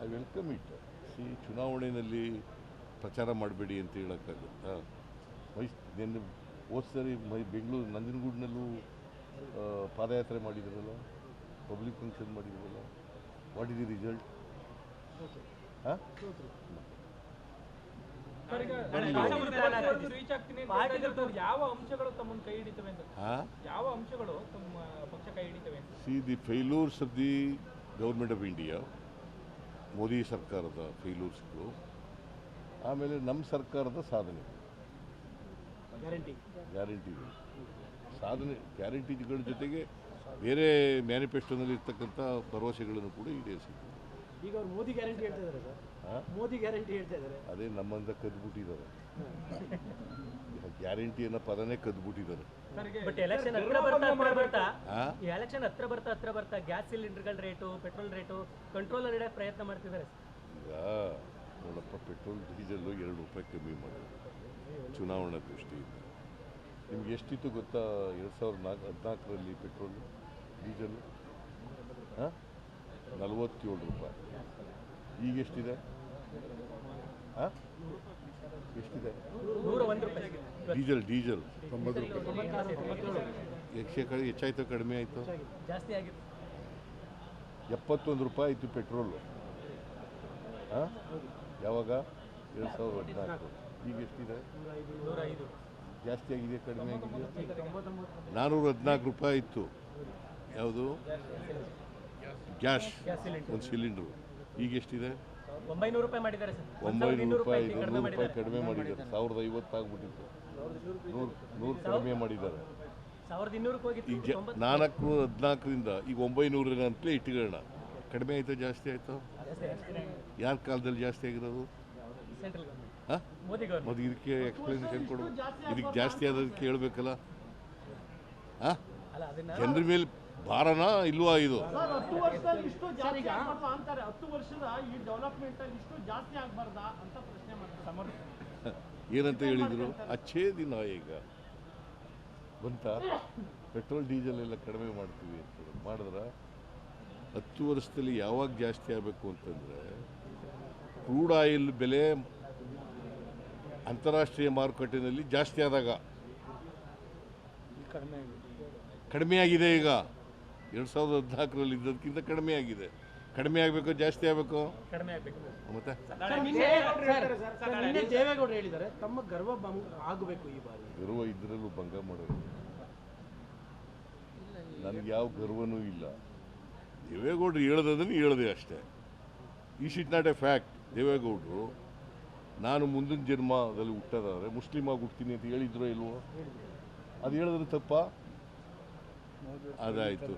I welcome it. ಚುನಾವಣೆಯಲ್ಲಿ ಪ್ರಚಾರ ಮಾಡಬೇಡಿ ಅಂತ ಹೇಳೋಕ್ಕಾಗುತ್ತೆ. ನಿನ್ನೆ ಹೋದ ಸರಿ ಬೆಂಗಳೂರು ನಂಜನಗೂಡಿನಲ್ಲೂ ಪಾದಯಾತ್ರೆ ಮಾಡಿದ್ರಲ್ಲ, ಪಬ್ಲಿಕ್ ಫಂಕ್ಷನ್ ಮಾಡಿದ್ರಲ್ಲ. What is the result? ಹಾಂ, ಯಾವ ಅಂಶಗಳು ತಮ್ಮನ್ನು ಕೈ ಹಿಡಿತವೆ ಅಂತ? ಯಾವ ಅಂಶಗಳು ತಮ್ಮ ಪಕ್ಷ ಕೈ ಹಿಡಿತವೆ? See the failures of the government of India, Modi ಸರ್ಕಾರದ ಫೇಲ್ಯೂರ್ಸ್ಗಳು, ಆಮೇಲೆ ನಮ್ಮ ಸರ್ಕಾರದ ಸಾಧನೆ, ಗ್ಯಾರಂಟಿಗಳು, ಸಾಧನೆ ಗ್ಯಾರಂಟಿಗಳ ಜೊತೆಗೆ ಬೇರೆ ಮ್ಯಾನಿಫೆಸ್ಟೋನಲ್ಲಿ ಇರ್ತಕ್ಕಂಥ ಭರವಸೆಗಳನ್ನು ಕೂಡ ಈಡೇರಿಸಿದ್ರು. ಈಗ ಅವ್ರು ಮೋದಿ ಗ್ಯಾರಂಟಿ ಹೇಳ್ತಾ ಇದ್ದಾರೆ ಸರ್. ಮೋದಿ ಗ್ಯಾರಂಟಿ ಹೇಳ್ತಾ ಇದ್ದಾರೆ. ಅದೇ ನಮ್ಮಂದ ಕದ್ಬಿಟ್ಟಿದ್ದಾರೆ. ಗ್ಯಾರಂಟಿ ಅನ್ನೋ ಪದನೇ ಕದ್ಬಿಟ್ಟಿದ್ದಾರೆ. ಬಟ್ ಎಲೆಕ್ಷನ್ ಹತ್ರ ಬರ್ತಾ ಗ್ಯಾಸ್ ಸಿಲಿಂಡರ್ಗಳ ರೇಟು, ಪೆಟ್ರೋಲ್ ರೇಟು ಕಂಟ್ರೋಲ್ ಇಡೋ ಪ್ರಯತ್ನ ಮಾಡ್ತಿದ್ದಾರೆ. ಈಗ ನೋಡಪ್ಪ, ಪೆಟ್ರೋಲ್ ಡೀಸೆಲ್ಲು 2 ರೂಪಾಯಿ ಕಮ್ಮಿ ಮಾಡೋದು ಚುನಾವಣಾ ದೃಷ್ಟಿಯಿಂದ. ನಿಮ್ಗೆ ಎಷ್ಟಿತ್ತು ಗೊತ್ತಾ? 2014ರಲ್ಲಿ ಪೆಟ್ರೋಲು ಡೀಸೆಲ್ಲು 47 ರೂಪಾಯಿ. ಈಗ ಎಷ್ಟಿದೆ? ಎಷ್ಟಿದೆ? 101 ರೂಪಾಯಿ. ಡೀಸೆಲ್ 90 ರೂಪಾಯಿ. ಹೆಚ್ಚಾಯ್ತು ಕಡಿಮೆ ಆಯಿತು? ಜಾಸ್ತಿ ಆಗಿದೆ. 71 ರೂಪಾಯಿ ಆಯಿತು ಪೆಟ್ರೋಲು. ಯಾವಾಗ? 2014. ಈಗ ಎಷ್ಟಿದೆ? 105. ಜಾಸ್ತಿ ಆಗಿದೆ ಕಡಿಮೆ ಆಗಿದೆ? 414 ರೂಪಾಯಿ ಇತ್ತು. ಯಾವುದು? ಗ್ಯಾಸ್ ಒಂದು ಸಿಲಿಂಡ್ರು. ಈಗ ಎಷ್ಟಿದೆ? 900 ರೂಪಾಯಿ ಮಾಡಿದ್ದಾರೆ ಸರ್. 900 ರೂಪಾಯಿ. 100 ರೂಪಾಯಿ ಕಡಿಮೆ ಮಾಡಿದ್ದಾರೆ. 1050 ಆಗ್ಬಿಟ್ಟಿತ್ತು. 100 ಕಡಿಮೆ ಮಾಡಿದ್ದಾರೆ. 1200 ಹೋಗಿತ್ತು. ಈಗ 414ರಿಂದ ಈಗ 900 ಅಂತಲೇ ಇಟ್ಕೊಳ್ಳೋಣ. ಕಡಿಮೆ ಆಯಿತು ಜಾಸ್ತಿ ಆಯಿತು? ಯಾರ ಕಾಲದಲ್ಲಿ ಜಾಸ್ತಿ ಆಗಿರೋದು? ಸೆಂಟ್ರಲ್ ಗವರ್ಮೆಂಟ್, ಹಾಂ, ಮೋದಿ ಗವರ್ಮೆಂಟ್. ಮತ್ತು ಇದಕ್ಕೆ ಎಕ್ಸ್ಪ್ಲನೇಷನ್ ಕೊಡಬೇಕು. ಇದಕ್ಕೆ ಜಾಸ್ತಿ ಆದದಕ್ಕೆ ಹೇಳ್ಬೇಕಲ್ಲ. ಹಾಂ, ಜನರ ಮೇಲೆ ಭಾರನ ಇಲ್ವಾ ಇದು? 10 ವರ್ಷದಲ್ಲಿ ಇಷ್ಟು ಜಾಸ್ತಿ ಆಗ್ಬಾರ್ದಾ ಅಂತಾರೆ. 10 ವರ್ಷದ ಈ ಡೆವಲಪ್ಮೆಂಟ್ ಅಲ್ಲಿ ಇಷ್ಟು ಜಾಸ್ತಿ ಆಗ್ಬಾರ್ದಾ ಅಂತ ಪ್ರಶ್ನೆ ಮಾಡ್ತಾರೆ. ಏನಂತ ಹೇಳಿದ್ರು? ಅಚ್ಚೇ ದಿನ ಈಗ ಬಂತ ಪೆಟ್ರೋಲ್ ಡೀಸೆಲ್ ಎಲ್ಲ ಕಡಿಮೆ ಮಾಡ್ತೀವಿ ಅಂತ ಮಾಡಿದ್ರೆ 10 ವರ್ಷದಲ್ಲಿ ಯಾವಾಗ ಜಾಸ್ತಿ ಆಗಬೇಕು ಅಂತಂದರೆ, ಕ್ರೂಡ್ ಆಯಿಲ್ ಬೆಲೆ ಅಂತಾರಾಷ್ಟ್ರೀಯ ಮಾರುಕಟ್ಟೆಯಲ್ಲಿ ಜಾಸ್ತಿ ಆದಾಗ. ಕಡಿಮೆ ಆಗಿದೆ. ಈಗ 2014ರಲ್ಲಿ ಇದ್ದದಕ್ಕಿಂತ ಕಡಿಮೆ ಆಗಿದೆ. ಕಡಿಮೆ ಆಗಬೇಕು ಜಾಸ್ತಿ ಆಗಬೇಕು? ಕಡಿಮೆ ಆಗಬೇಕು. ಮತ್ತೆ ನಿನ್ನೆ ದೇವೇಗೌಡರು ಹೇಳಿದ್ದಾರೆ ತಮ್ಮ ಗರ್ವ ಆಗಬೇಕು ಈ ಬಾರಿ. ಗರ್ವ ಇದ್ರಲ್ಲೂ ಭಂಗ ಮಾಡೋದು. ನನಗೆ ಯಾವ ಗರ್ವನೂ ಇಲ್ಲ. ದೇವೇಗೌಡರು ಹೇಳೋದನ್ನು ಹೇಳಿದೆ ಅಷ್ಟೇ. ಈ ಶಿಟ್ ನಾಟ್ ಎ ಫ್ಯಾಕ್ಟ್. ದೇವೇಗೌಡರು ನಾನು ಮುಂದಿನ ಜನ್ಮದಲ್ಲಿ ಹುಟ್ಟೋದಾದರೆ ಮುಸ್ಲಿಮ್ ಆಗಿ ಹುಡ್ತೀನಿ ಅಂತ ಹೇಳಿದ್ರೋ ಇಲ್ವೋ? ಅದು ಹೇಳಿದ್ರೆ ತಪ್ಪಾ? ಅದಾಯಿತು.